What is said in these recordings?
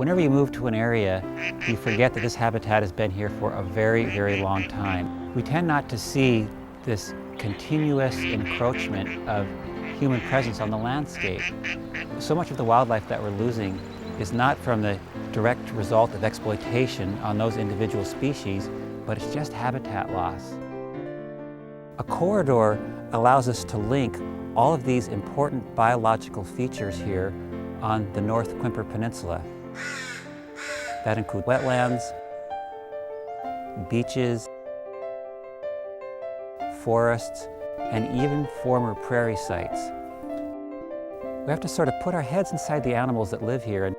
Whenever you move to an area, you forget that this habitat has been here for a very, very long time. We tend not to see this continuous encroachment of human presence on the landscape. So much of the wildlife that we're losing is not from the direct result of exploitation on those individual species, but it's just habitat loss. A corridor allows us to link all of these important biological features here on the North Quimper Peninsula. That include wetlands, beaches, forests, and even former prairie sites. We have to sort of put our heads inside the animals that live here, and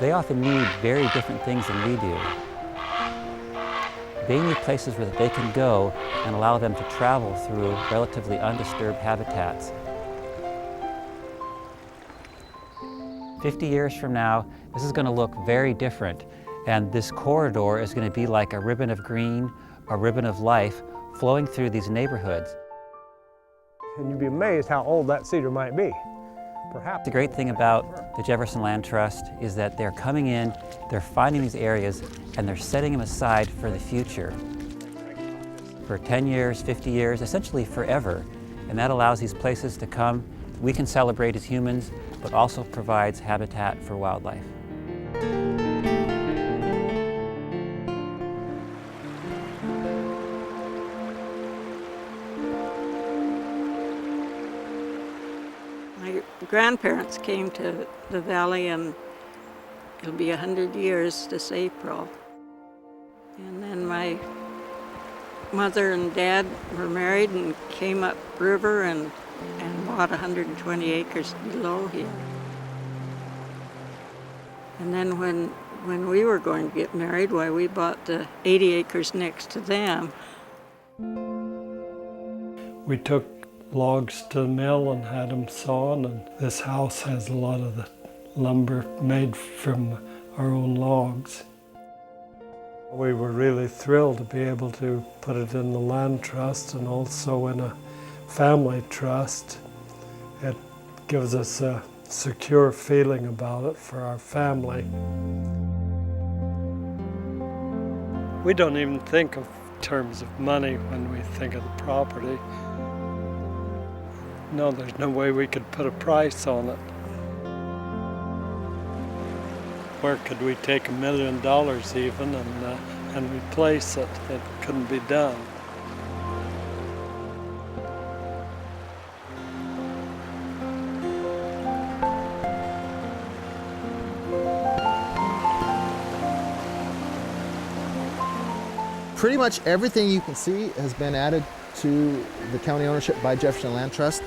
they often need very different things than we do. They need places where they can go and allow them to travel through relatively undisturbed habitats. 50 years from now, this is going to look very different, and this corridor is going to be like a ribbon of green, a ribbon of life flowing through these neighborhoods. And you'd be amazed how old that cedar might be. Perhaps the great thing about the Jefferson Land Trust is that they're coming in, they're finding these areas, and they're setting them aside for the future. For 10 years, 50 years, essentially forever. And that allows these places to come. We can celebrate as humans, but also provides habitat for wildlife. My grandparents came to the valley, and it'll be 100 years this April. And then my mother and dad were married and came up river and bought 120 acres below here. And then when we were going to get married, why, we bought the 80 acres next to them. We took logs to the mill and had them sawn, and this house has a lot of the lumber made from our own logs. We were really thrilled to be able to put it in the land trust and also in a family trust. It gives us a secure feeling about it for our family. We don't even think of terms of money when we think of the property. No, there's no way we could put a price on it. Where could we take $1 million even and replace it? It couldn't be done. Pretty much everything you can see has been added to the county ownership by Jefferson Land Trust.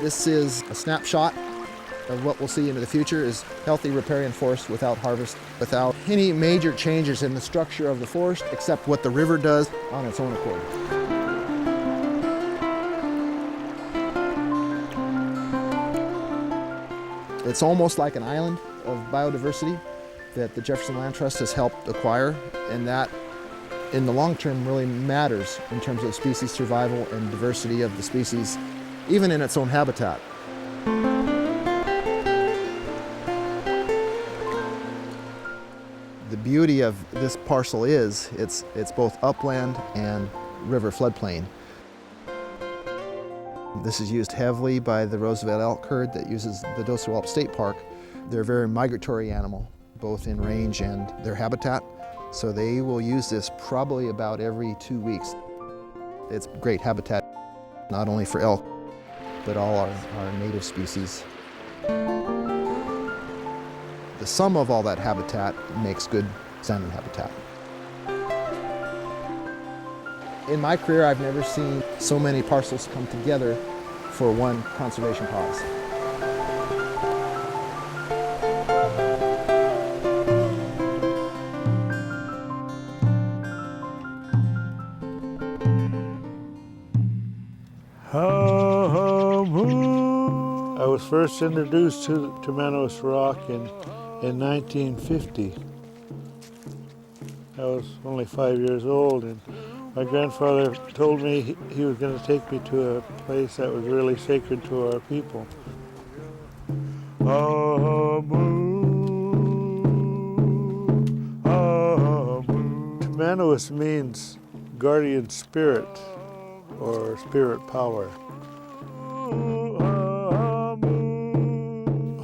This is a snapshot of what we'll see into the future is healthy riparian forest without harvest, without any major changes in the structure of the forest except what the river does on its own accord. It's almost like an island of biodiversity that the Jefferson Land Trust has helped acquire, and that in the long term really matters in terms of species survival and diversity of the species, even in its own habitat. The beauty of this parcel is it's both upland and river floodplain. This is used heavily by the Roosevelt elk herd that uses the Dosewalp State Park. They're a very migratory animal, both in range and their habitat. So they will use this probably about every 2 weeks. It's great habitat, not only for elk, but all our native species. The sum of all that habitat makes good salmon habitat. In my career, I've never seen so many parcels come together for one conservation cause. I was first introduced to Manos Rock in 1950. I was only 5 years old, and my grandfather told me he was going to take me to a place that was really sacred to our people. Tamanous means guardian spirit or spirit power.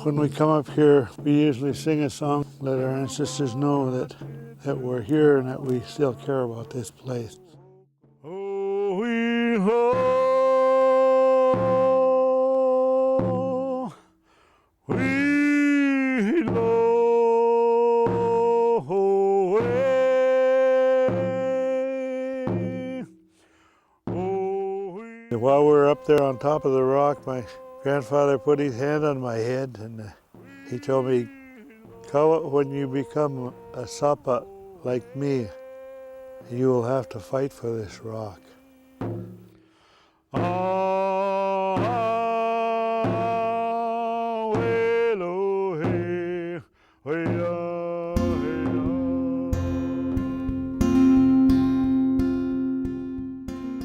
When we come up here, we usually sing a song, let our ancestors know that we're here and that we still care about this place. Oh, we ho, we lo, way. While we're up there on top of the rock, my grandfather put his hand on my head and he told me, Kawa, when you become a Sapa like me, you will have to fight for this rock.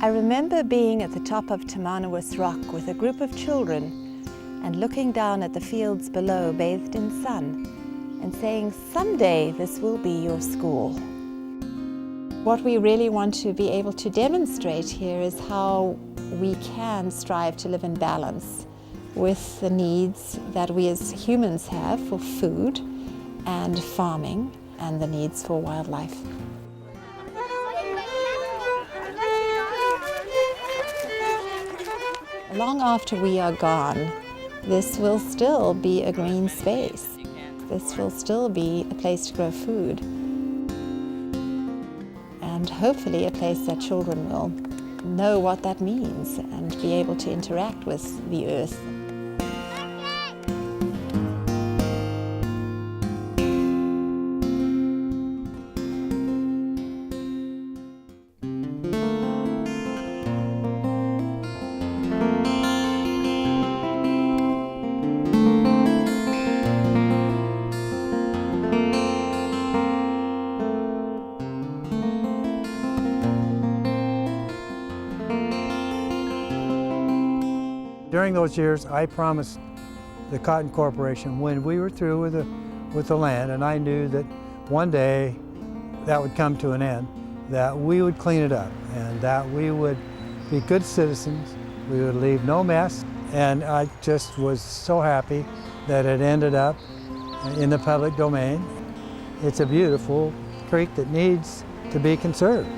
I remember being at the top of Tamanous Rock with a group of children and looking down at the fields below bathed in sun and saying, someday this will be your school. What we really want to be able to demonstrate here is how we can strive to live in balance with the needs that we as humans have for food and farming and the needs for wildlife. Long after we are gone, this will still be a green space. This will still be a place to grow food. And hopefully a place that children will know what that means and be able to interact with the earth. During those years, I promised the Cotton Corporation when we were through with the land, and I knew that one day that would come to an end, that we would clean it up and that we would be good citizens, we would leave no mess, and I just was so happy that it ended up in the public domain. It's a beautiful creek that needs to be conserved.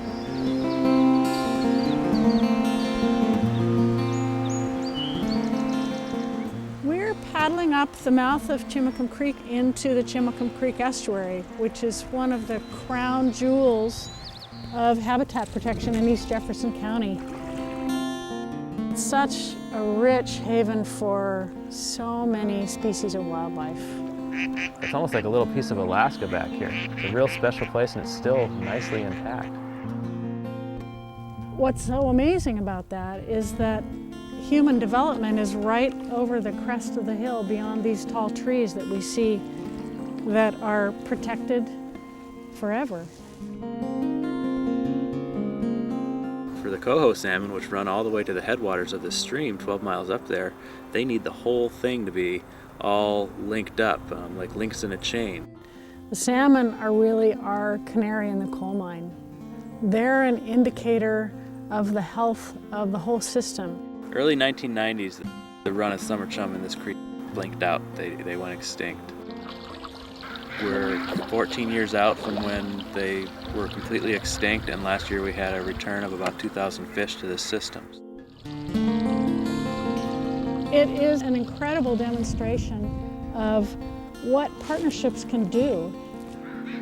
Paddling up the mouth of Chimacum Creek into the Chimacum Creek estuary, which is one of the crown jewels of habitat protection in East Jefferson County. It's such a rich haven for so many species of wildlife. It's almost like a little piece of Alaska back here. It's a real special place and it's still nicely intact. What's so amazing about that is that human development is right over the crest of the hill beyond these tall trees that we see that are protected forever. For the coho salmon, which run all the way to the headwaters of the stream 12 miles up there, they need the whole thing to be all linked up, like links in a chain. The salmon are really our canary in the coal mine. They're an indicator of the health of the whole system. Early 1990s, the run of summer chum in this creek blinked out. They went extinct. We're 14 years out from when they were completely extinct, and last year we had a return of about 2,000 fish to this system. It is an incredible demonstration of what partnerships can do.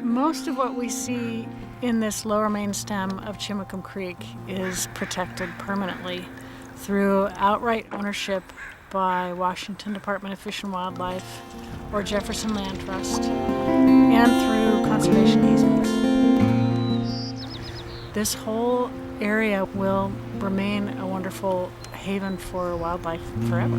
Most of what we see in this lower main stem of Chimacum Creek is protected permanently through outright ownership by Washington Department of Fish and Wildlife or Jefferson Land Trust, and through conservation easements. This whole area will remain a wonderful haven for wildlife forever.